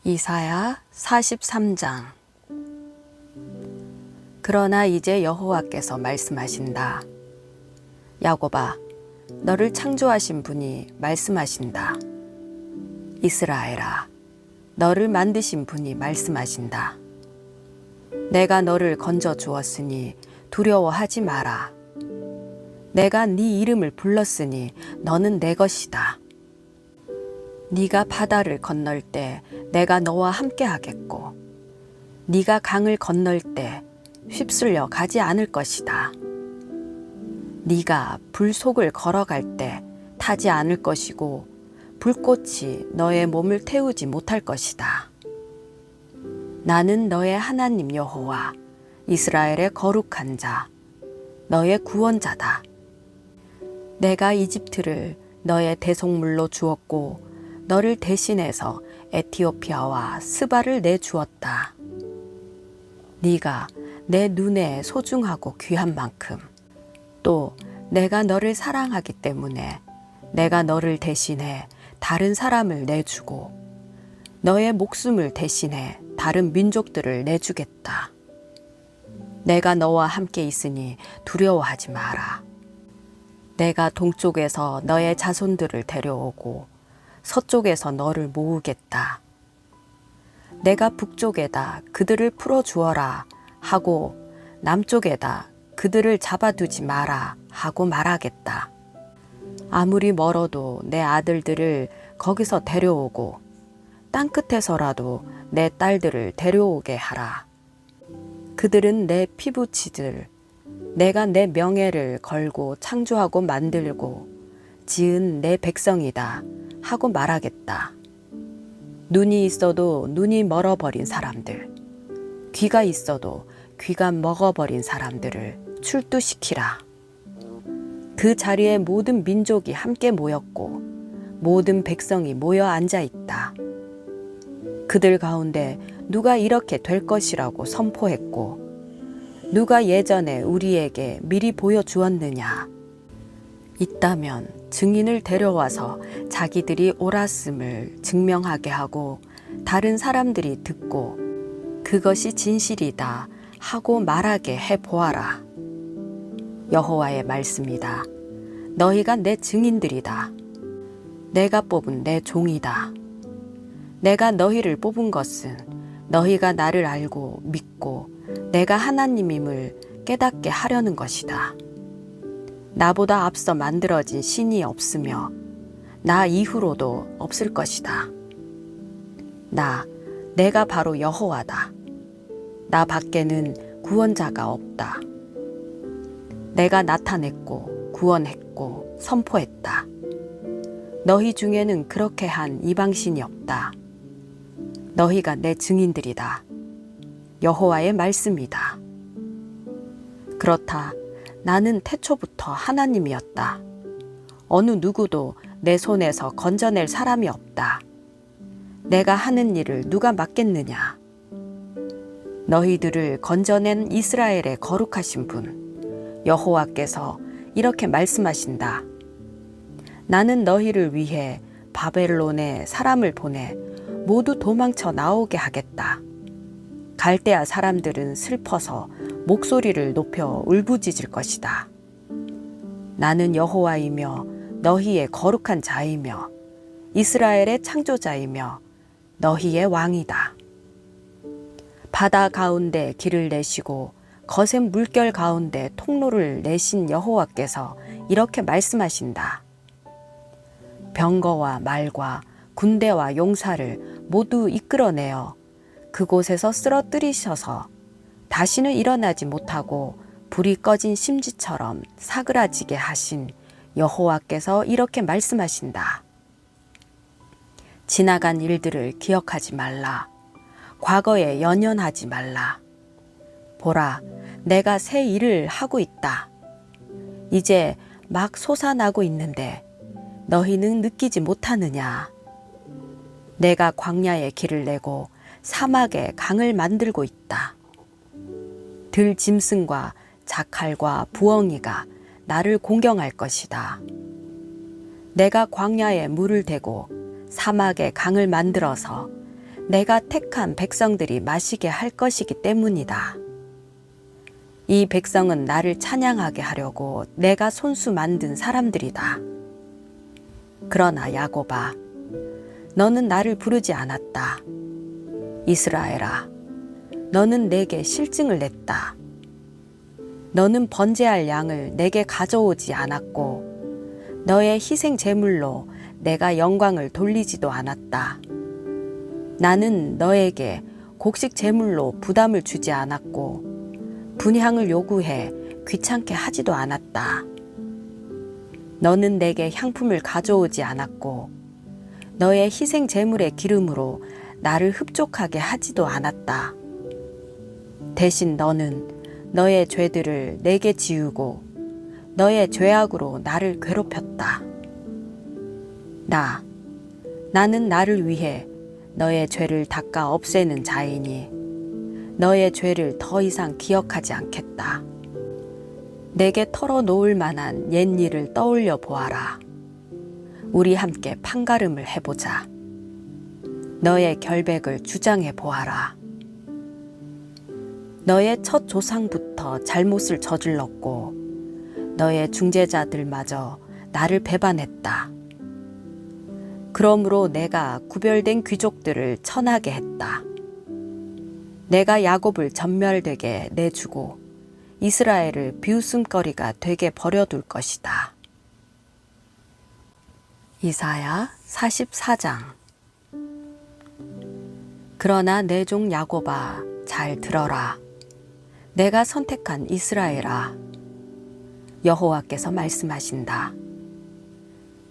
이사야 43장. 그러나 이제 여호와께서 말씀하신다. 야곱아, 너를 창조하신 분이 말씀하신다. 이스라엘아, 너를 만드신 분이 말씀하신다. 내가 너를 건져 주었으니 두려워하지 마라. 내가 네 이름을 불렀으니 너는 내 것이다. 네가 바다를 건널 때 내가 너와 함께 하겠고, 네가 강을 건널 때 휩쓸려 가지 않을 것이다. 네가 불 속을 걸어갈 때 타지 않을 것이고, 불꽃이 너의 몸을 태우지 못할 것이다. 나는 너의 하나님 여호와, 이스라엘의 거룩한 자, 너의 구원자다. 내가 이집트를 너의 대속물로 주었고, 너를 대신해서 에티오피아와 스바를 내주었다. 네가 내 눈에 소중하고 귀한 만큼, 또 내가 너를 사랑하기 때문에 내가 너를 대신해 다른 사람을 내주고, 너의 목숨을 대신해 다른 민족들을 내주겠다. 내가 너와 함께 있으니 두려워하지 마라. 내가 동쪽에서 너의 자손들을 데려오고 서쪽에서 너를 모으겠다. 내가 북쪽에다 그들을 풀어주어라 하고 남쪽에다 그들을 잡아두지 마라 하고 말하겠다. 아무리 멀어도 내 아들들을 거기서 데려오고 땅끝에서라도 내 딸들을 데려오게 하라. 그들은 내 피부치들, 내가 내 명예를 걸고 창조하고 만들고 지은 내 백성이다 하고 말하겠다. 눈이 있어도 눈이 멀어버린 사람들, 귀가 있어도 귀가 먹어버린 사람들을 출두시키라. 그 자리에 모든 민족이 함께 모였고 모든 백성이 모여 앉아 있다. 그들 가운데 누가 이렇게 될 것이라고 선포했고, 누가 예전에 우리에게 미리 보여주었느냐? 있다면 증인을 데려와서 자기들이 옳았음을 증명하게 하고 다른 사람들이 듣고 그것이 진실이다 하고 말하게 해보아라. 여호와의 말씀이다. 너희가 내 증인들이다. 내가 뽑은 내 종이다. 내가 너희를 뽑은 것은 너희가 나를 알고 믿고 내가 하나님임을 깨닫게 하려는 것이다. 나보다 앞서 만들어진 신이 없으며 나 이후로도 없을 것이다. 내가 바로 여호와다. 나 밖에는 구원자가 없다. 내가 나타냈고 구원했고 선포했다. 너희 중에는 그렇게 한 이방신이 없다. 너희가 내 증인들이다. 여호와의 말씀이다. 그렇다. 나는 태초부터 하나님이었다. 어느 누구도 내 손에서 건져낼 사람이 없다. 내가 하는 일을 누가 막겠느냐? 너희들을 건져낸 이스라엘의 거룩하신 분, 여호와께서 이렇게 말씀하신다. 나는 너희를 위해 바벨론에 사람을 보내 모두 도망쳐 나오게 하겠다. 갈대아 사람들은 슬퍼서 목소리를 높여 울부짖을 것이다. 나는 여호와이며 너희의 거룩한 자이며 이스라엘의 창조자이며 너희의 왕이다. 바다 가운데 길을 내시고 거센 물결 가운데 통로를 내신 여호와께서 이렇게 말씀하신다. 병거와 말과 군대와 용사를 모두 이끌어내어 그곳에서 쓰러뜨리셔서 다시는 일어나지 못하고 불이 꺼진 심지처럼 사그라지게 하신 여호와께서 이렇게 말씀하신다. 지나간 일들을 기억하지 말라. 과거에 연연하지 말라. 보라, 내가 새 일을 하고 있다. 이제 막 솟아나고 있는데 너희는 느끼지 못하느냐? 내가 광야에 길을 내고 사막에 강을 만들고 있다. 들짐승과 자칼과 부엉이가 나를 공경할 것이다. 내가 광야에 물을 대고 사막에 강을 만들어서 내가 택한 백성들이 마시게 할 것이기 때문이다. 이 백성은 나를 찬양하게 하려고 내가 손수 만든 사람들이다. 그러나 야곱아, 너는 나를 부르지 않았다. 이스라엘아, 너는 내게 실증을 냈다. 너는 번제할 양을 내게 가져오지 않았고 너의 희생 제물로 내가 영광을 돌리지도 않았다. 나는 너에게 곡식 제물로 부담을 주지 않았고 분향을 요구해 귀찮게 하지도 않았다. 너는 내게 향품을 가져오지 않았고 너의 희생 제물의 기름으로 나를 흡족하게 하지도 않았다. 대신 너는 너의 죄들을 내게 지우고 너의 죄악으로 나를 괴롭혔다. 나는 나를 위해 너의 죄를 닦아 없애는 자이니 너의 죄를 더 이상 기억하지 않겠다. 내게 털어놓을 만한 옛일을 떠올려 보아라. 우리 함께 판가름을 해보자. 너의 결백을 주장해 보아라. 너의 첫 조상부터 잘못을 저질렀고 너의 중재자들마저 나를 배반했다. 그러므로 내가 구별된 귀족들을 천하게 했다. 내가 야곱을 전멸되게 내주고 이스라엘을 비웃음거리가 되게 버려둘 것이다. 이사야 44장. 그러나 내 종 야곱아, 잘 들어라. 내가 선택한 이스라엘아, 여호와께서 말씀하신다.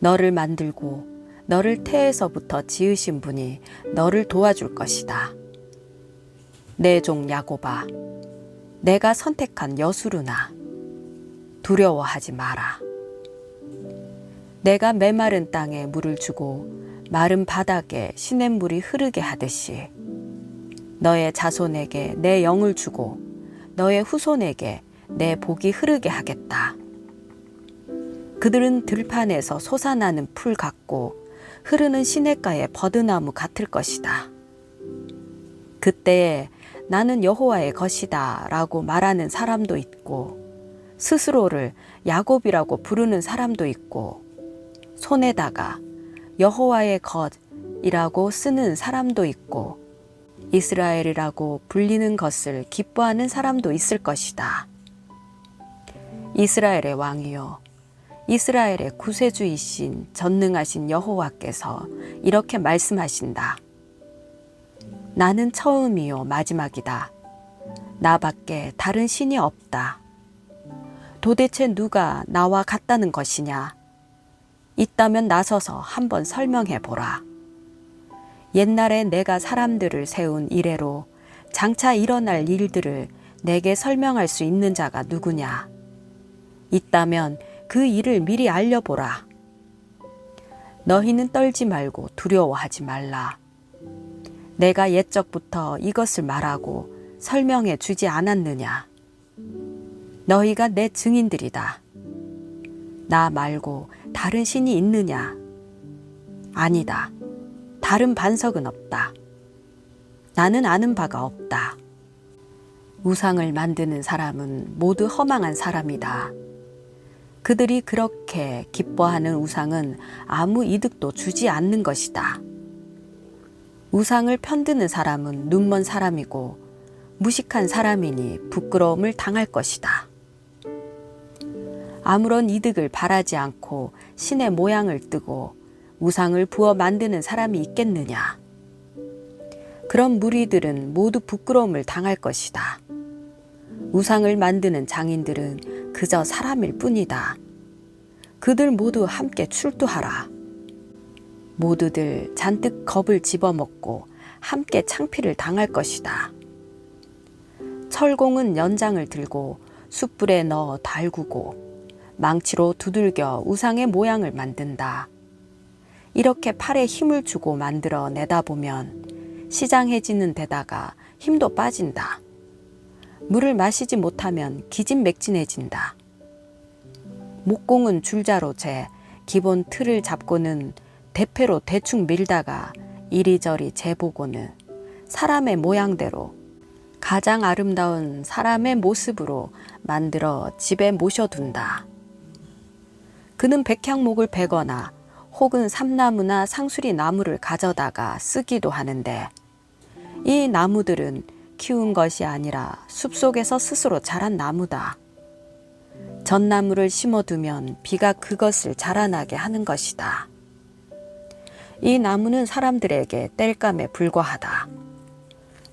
너를 만들고 너를 태에서부터 지으신 분이 너를 도와줄 것이다. 내 종 야곱아, 내가 선택한 여수르나, 두려워하지 마라. 내가 메마른 땅에 물을 주고 마른 바닥에 시냇물이 흐르게 하듯이 너의 자손에게 내 영을 주고 너의 후손에게 내 복이 흐르게 하겠다. 그들은 들판에서 솟아나는 풀 같고 흐르는 시냇가의 버드나무 같을 것이다. 그때에 나는 여호와의 것이다 라고 말하는 사람도 있고 스스로를 야곱이라고 부르는 사람도 있고 손에다가 여호와의 것이라고 쓰는 사람도 있고 이스라엘이라고 불리는 것을 기뻐하는 사람도 있을 것이다. 이스라엘의 왕이요, 이스라엘의 구세주이신 전능하신 여호와께서 이렇게 말씀하신다. 나는 처음이요 마지막이다. 나밖에 다른 신이 없다. 도대체 누가 나와 같다는 것이냐? 있다면 나서서 한번 설명해 보라. 옛날에 내가 사람들을 세운 이래로 장차 일어날 일들을 내게 설명할 수 있는 자가 누구냐? 있다면 그 일을 미리 알려보라. 너희는 떨지 말고 두려워하지 말라. 내가 옛적부터 이것을 말하고 설명해 주지 않았느냐? 너희가 내 증인들이다. 나 말고 다른 신이 있느냐? 아니다. 다른 반석은 없다. 나는 아는 바가 없다. 우상을 만드는 사람은 모두 허망한 사람이다. 그들이 그렇게 기뻐하는 우상은 아무 이득도 주지 않는 것이다. 우상을 편드는 사람은 눈먼 사람이고 무식한 사람이니 부끄러움을 당할 것이다. 아무런 이득을 바라지 않고 신의 모양을 뜨고 우상을 부어 만드는 사람이 있겠느냐? 그런 무리들은 모두 부끄러움을 당할 것이다. 우상을 만드는 장인들은 그저 사람일 뿐이다. 그들 모두 함께 출두하라. 모두들 잔뜩 겁을 집어먹고 함께 창피를 당할 것이다. 철공은 연장을 들고 숯불에 넣어 달구고 망치로 두들겨 우상의 모양을 만든다. 이렇게 팔에 힘을 주고 만들어 내다보면 시장해지는 데다가 힘도 빠진다. 물을 마시지 못하면 기진맥진해진다. 목공은 줄자로 재 기본 틀을 잡고는 대패로 대충 밀다가 이리저리 재보고는 사람의 모양대로 가장 아름다운 사람의 모습으로 만들어 집에 모셔둔다. 그는 백향목을 베거나 혹은 삼나무나 상수리 나무를 가져다가 쓰기도 하는데 이 나무들은 키운 것이 아니라 숲속에서 스스로 자란 나무다. 전나무를 심어두면 비가 그것을 자라나게 하는 것이다. 이 나무는 사람들에게 땔감에 불과하다.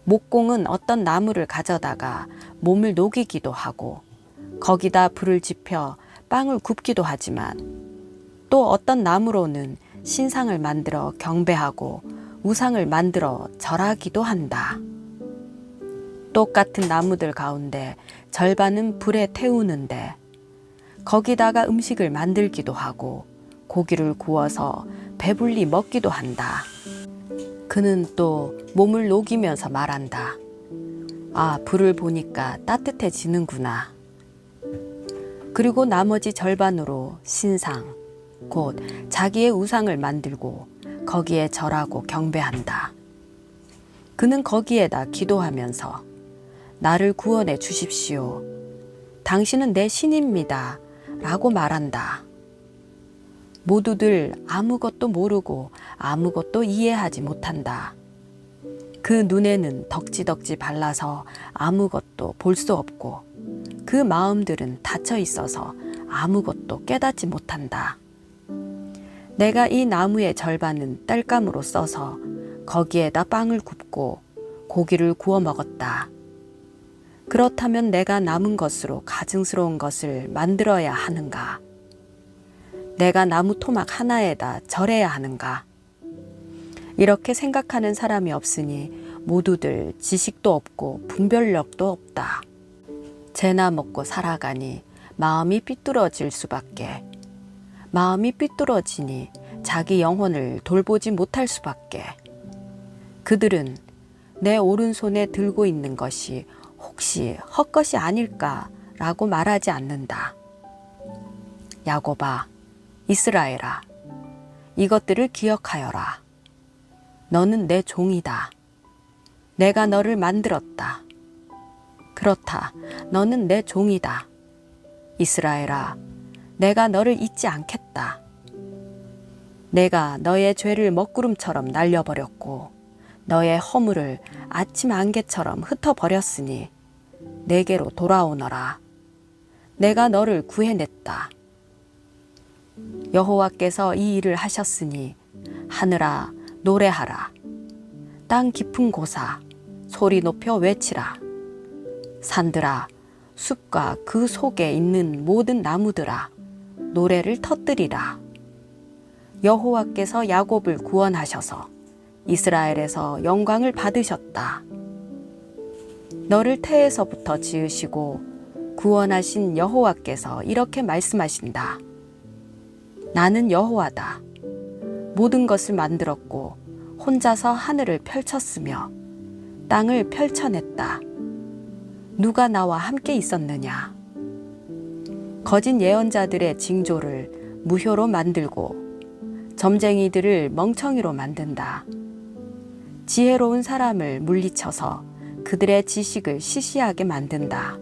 목공은 어떤 나무를 가져다가 몸을 녹이기도 하고 거기다 불을 지펴 빵을 굽기도 하지만 또 어떤 나무로는 신상을 만들어 경배하고 우상을 만들어 절하기도 한다. 똑같은 나무들 가운데 절반은 불에 태우는데 거기다가 음식을 만들기도 하고 고기를 구워서 배불리 먹기도 한다. 그는 또 몸을 녹이면서 말한다. 아, 불을 보니까 따뜻해지는구나. 그리고 나머지 절반으로 신상, 곧 자기의 우상을 만들고 거기에 절하고 경배한다. 그는 거기에다 기도하면서 나를 구원해 주십시오. 당신은 내 신입니다. 라고 말한다. 모두들 아무것도 모르고 아무것도 이해하지 못한다. 그 눈에는 덕지덕지 발라서 아무것도 볼 수 없고 그 마음들은 닫혀 있어서 아무것도 깨닫지 못한다. 내가 이 나무의 절반은 땔감으로 써서 거기에다 빵을 굽고 고기를 구워 먹었다. 그렇다면 내가 남은 것으로 가증스러운 것을 만들어야 하는가? 내가 나무 토막 하나에다 절해야 하는가? 이렇게 생각하는 사람이 없으니 모두들 지식도 없고 분별력도 없다. 재나 먹고 살아가니 마음이 삐뚤어질 수밖에. 마음이 삐뚤어지니 자기 영혼을 돌보지 못할 수밖에. 그들은 내 오른손에 들고 있는 것이 혹시 헛것이 아닐까라고 말하지 않는다. 야곱아, 이스라엘아, 이것들을 기억하여라. 너는 내 종이다. 내가 너를 만들었다. 그렇다, 너는 내 종이다. 이스라엘아, 내가 너를 잊지 않겠다. 내가 너의 죄를 먹구름처럼 날려버렸고 너의 허물을 아침 안개처럼 흩어버렸으니 내게로 돌아오너라. 내가 너를 구해냈다. 여호와께서 이 일을 하셨으니 하늘아 노래하라. 땅 깊은 곳아 소리 높여 외치라. 산들아 숲과 그 속에 있는 모든 나무들아 노래를 터뜨리라. 여호와께서 야곱을 구원하셔서 이스라엘에서 영광을 받으셨다. 너를 태에서부터 지으시고 구원하신 여호와께서 이렇게 말씀하신다. 나는 여호와다. 모든 것을 만들었고 혼자서 하늘을 펼쳤으며 땅을 펼쳐냈다. 누가 나와 함께 있었느냐? 거짓 예언자들의 징조를 무효로 만들고 점쟁이들을 멍청이로 만든다. 지혜로운 사람을 물리쳐서 그들의 지식을 시시하게 만든다.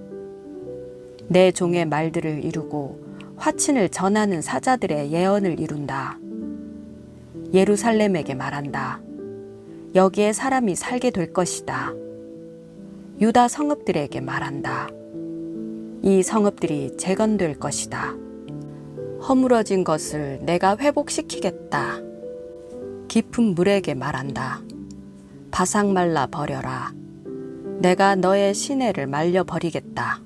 내 종의 말들을 이루고 화친을 전하는 사자들의 예언을 이룬다. 예루살렘에게 말한다. 여기에 사람이 살게 될 것이다. 유다 성읍들에게 말한다. 이 성읍들이 재건될 것이다. 허물어진 것을 내가 회복시키겠다. 깊은 물에게 말한다. 바싹 말라 버려라. 내가 너의 시내를 말려 버리겠다.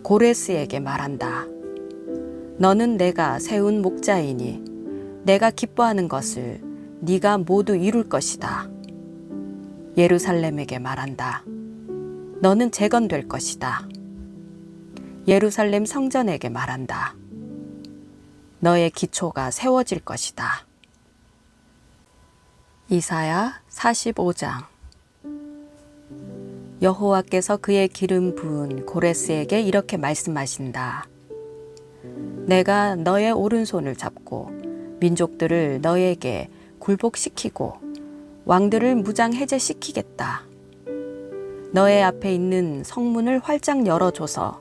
고레스에게 말한다. 너는 내가 세운 목자이니 내가 기뻐하는 것을 네가 모두 이룰 것이다. 예루살렘에게 말한다. 너는 재건될 것이다. 예루살렘 성전에게 말한다. 너의 기초가 세워질 것이다. 이사야 45장. 여호와께서 그의 기름 부은 고레스에게 이렇게 말씀하신다. 내가 너의 오른손을 잡고 민족들을 너에게 굴복시키고 왕들을 무장 해제시키겠다. 너의 앞에 있는 성문을 활짝 열어줘서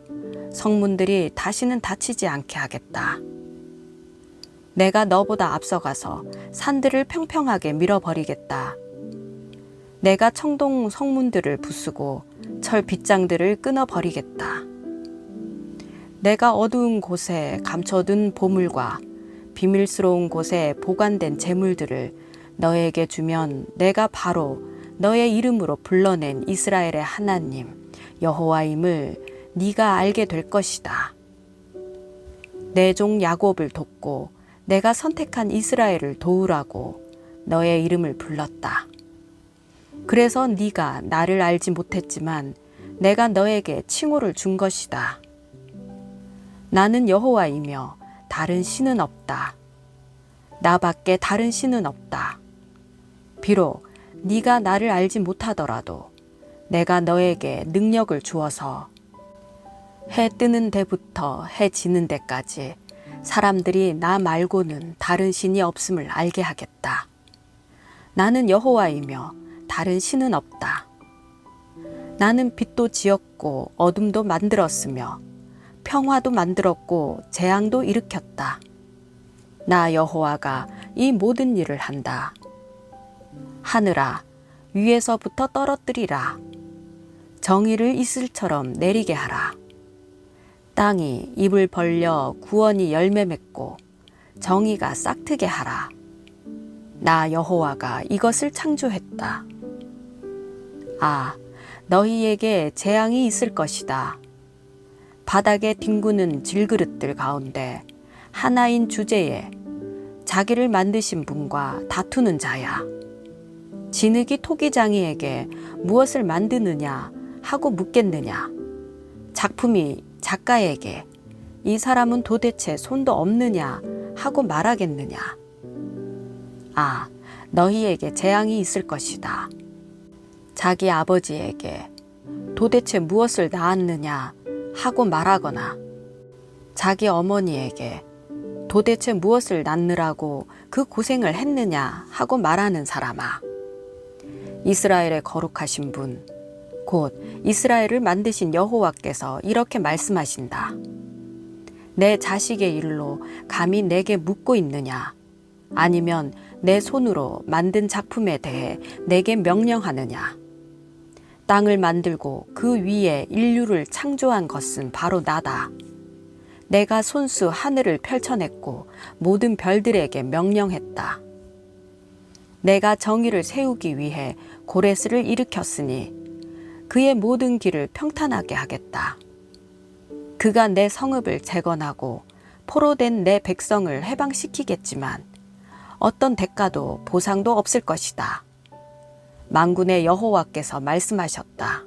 성문들이 다시는 닫히지 않게 하겠다. 내가 너보다 앞서가서 산들을 평평하게 밀어버리겠다. 내가 청동 성문들을 부수고 철 빗장들을 끊어버리겠다. 내가 어두운 곳에 감춰둔 보물과 비밀스러운 곳에 보관된 재물들을 너에게 주면 내가 바로 너의 이름으로 불러낸 이스라엘의 하나님 여호와임을 네가 알게 될 것이다. 내 종 야곱을 돕고 내가 선택한 이스라엘을 도우라고 너의 이름을 불렀다. 그래서 네가 나를 알지 못했지만 내가 너에게 칭호를 준 것이다. 나는 여호와이며 다른 신은 없다. 나밖에 다른 신은 없다. 비록 네가 나를 알지 못하더라도 내가 너에게 능력을 주어서 해 뜨는 데부터 해 지는 데까지 사람들이 나 말고는 다른 신이 없음을 알게 하겠다. 나는 여호와이며 다른 신은 없다. 나는 빛도 지었고 어둠도 만들었으며 평화도 만들었고 재앙도 일으켰다. 나 여호와가 이 모든 일을 한다. 하늘아, 위에서부터 떨어뜨리라. 정의를 이슬처럼 내리게 하라. 땅이 입을 벌려 구원이 열매 맺고 정의가 싹트게 하라. 나 여호와가 이것을 창조했다. 아, 너희에게 재앙이 있을 것이다. 바닥에 뒹구는 질그릇들 가운데 하나인 주제에 자기를 만드신 분과 다투는 자야. 진흙이 토기장이에게 무엇을 만드느냐 하고 묻겠느냐. 작품이 작가에게 이 사람은 도대체 손도 없느냐 하고 말하겠느냐. 아, 너희에게 재앙이 있을 것이다. 자기 아버지에게 도대체 무엇을 낳았느냐 하고 말하거나 자기 어머니에게 도대체 무엇을 낳느라고 그 고생을 했느냐 하고 말하는 사람아. 이스라엘의 거룩하신 분, 곧 이스라엘을 만드신 여호와께서 이렇게 말씀하신다. 내 자식의 일로 감히 내게 묻고 있느냐? 아니면 내 손으로 만든 작품에 대해 내게 명령하느냐? 땅을 만들고 그 위에 인류를 창조한 것은 바로 나다. 내가 손수 하늘을 펼쳐냈고 모든 별들에게 명령했다. 내가 정의를 세우기 위해 고레스를 일으켰으니 그의 모든 길을 평탄하게 하겠다. 그가 내 성읍을 재건하고 포로된 내 백성을 해방시키겠지만 어떤 대가도 보상도 없을 것이다. 만군의 여호와께서 말씀하셨다.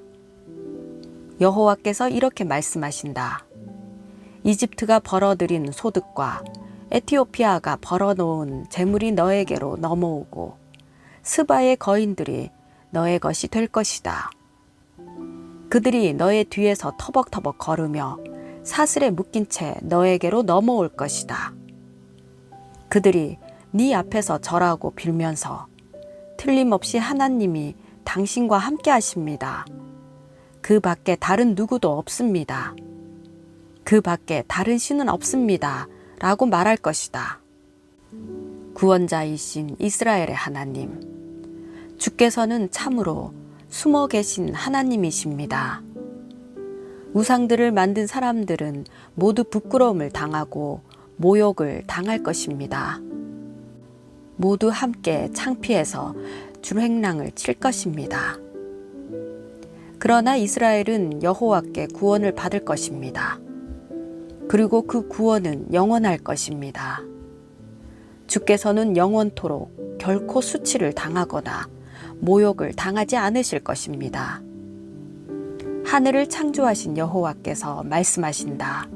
여호와께서 이렇게 말씀하신다. 이집트가 벌어들인 소득과 에티오피아가 벌어놓은 재물이 너에게로 넘어오고 스바의 거인들이 너의 것이 될 것이다. 그들이 너의 뒤에서 터벅터벅 걸으며 사슬에 묶인 채 너에게로 넘어올 것이다. 그들이 네 앞에서 절하고 빌면서 틀림없이 하나님이 당신과 함께 하십니다. 그 밖에 다른 누구도 없습니다. 그 밖에 다른 신은 없습니다. 라고 말할 것이다. 구원자이신 이스라엘의 하나님, 주께서는 참으로 숨어 계신 하나님이십니다. 우상들을 만든 사람들은 모두 부끄러움을 당하고 모욕을 당할 것입니다. 모두 함께 창피해서 줄행랑을 칠 것입니다. 그러나 이스라엘은 여호와께 구원을 받을 것입니다. 그리고 그 구원은 영원할 것입니다. 주께서는 영원토록 결코 수치를 당하거나 모욕을 당하지 않으실 것입니다. 하늘을 창조하신 여호와께서 말씀하신다.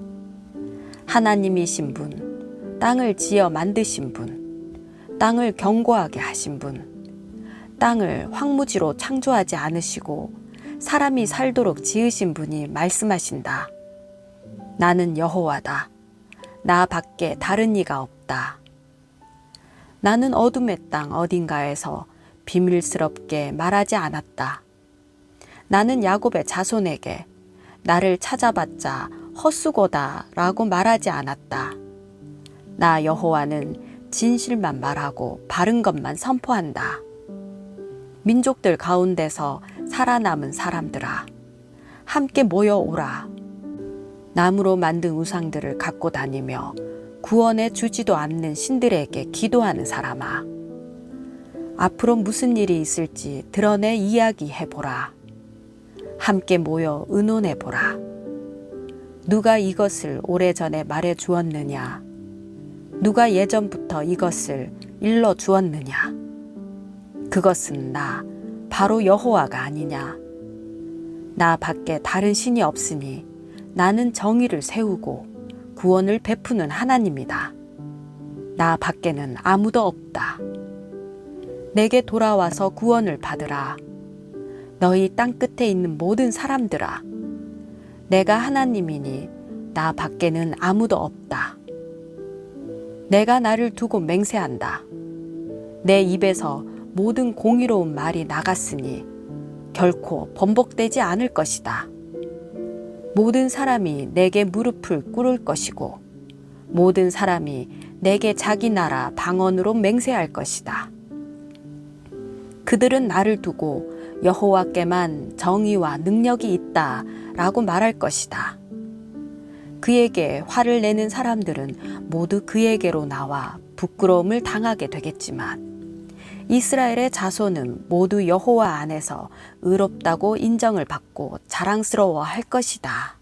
하나님이신 분, 땅을 지어 만드신 분, 땅을 견고하게 하신 분, 땅을 황무지로 창조하지 않으시고 사람이 살도록 지으신 분이 말씀하신다. 나는 여호와다. 나 밖에 다른 이가 없다. 나는 어둠의 땅 어딘가에서 비밀스럽게 말하지 않았다. 나는 야곱의 자손에게 나를 찾아봤자 헛수고다 라고 말하지 않았다. 나 여호와는 진실만 말하고 바른 것만 선포한다. 민족들 가운데서 살아남은 사람들아, 함께 모여오라. 나무로 만든 우상들을 갖고 다니며 구원해 주지도 않는 신들에게 기도하는 사람아, 앞으로 무슨 일이 있을지 드러내 이야기해보라. 함께 모여 의논해보라. 누가 이것을 오래전에 말해 주었느냐? 누가 예전부터 이것을 일러 주었느냐? 그것은 나, 바로 여호와가 아니냐? 나 밖에 다른 신이 없으니 나는 정의를 세우고 구원을 베푸는 하나님이다. 나 밖에는 아무도 없다. 내게 돌아와서 구원을 받으라. 너희 땅 끝에 있는 모든 사람들아, 내가 하나님이니 나 밖에는 아무도 없다. 내가 나를 두고 맹세한다. 내 입에서 모든 공의로운 말이 나갔으니 결코 번복되지 않을 것이다. 모든 사람이 내게 무릎을 꿇을 것이고 모든 사람이 내게 자기 나라 방언으로 맹세할 것이다. 그들은 나를 두고 여호와께만 정의와 능력이 있다 라고 말할 것이다. 그에게 화를 내는 사람들은 모두 그에게로 나와 부끄러움을 당하게 되겠지만 이스라엘의 자손은 모두 여호와 안에서 의롭다고 인정을 받고 자랑스러워할 것이다.